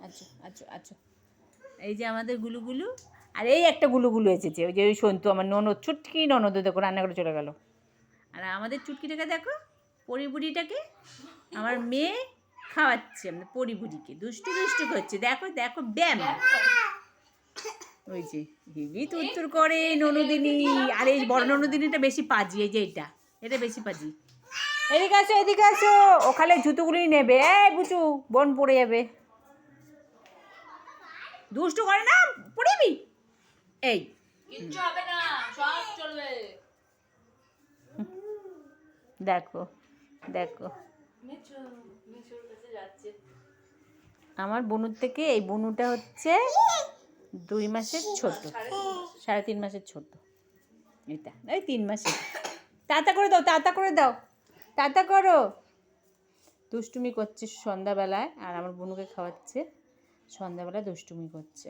আচ্ছা আচ্ছা আচ্ছা। এই যে আমাদের গুলুগুলু, আর এই একটা গুলুগুলু এসেছে, ওই যে ওই সন্তু আমার ননদ, ছুটকি ননদ, দেখো রান্না করে চলে গেল। আর আমাদের চুটকিটাকে দেখো, পরিবুড়িটাকে আমার মেয়ে খাওয়াচ্ছে, আমাদের পরিবুড়িকে দুষ্টু দুষ্টু করছে, দেখো দেখো ব্যায়াম। ওই যে হেবি তুরতুর করে ননদিনী। আর এই বড় ননদিনীটা বেশি পাজি, এই যে এটা বেশি পাজি। এদিকে আসো এদিকে আসো, ওখানে জুতোগুলোই নেবে। এই বুচু, বোন পড়ে যাবে। দুষ্টু করে না, পড়িবি। এই কিচ্ছু হবে না, সব চলবে। দেখো দেখো মিঠুর কাছে যাচ্ছে। আমার বনুর থেকে এই বনুটা হচ্ছে 2 মাসের ছোট, 3.5 মাসের ছোট। এটা এই 3 মাসের। তাতা করে দাও, তাতা করে দাও, তাতা করো। দুষ্টুমি করছে সন্ধ্যাবেলায়, আর আমার বনুকে খাওয়াচ্ছে, সন্ধ্যাবেলায় দুষ্টুমি করছে।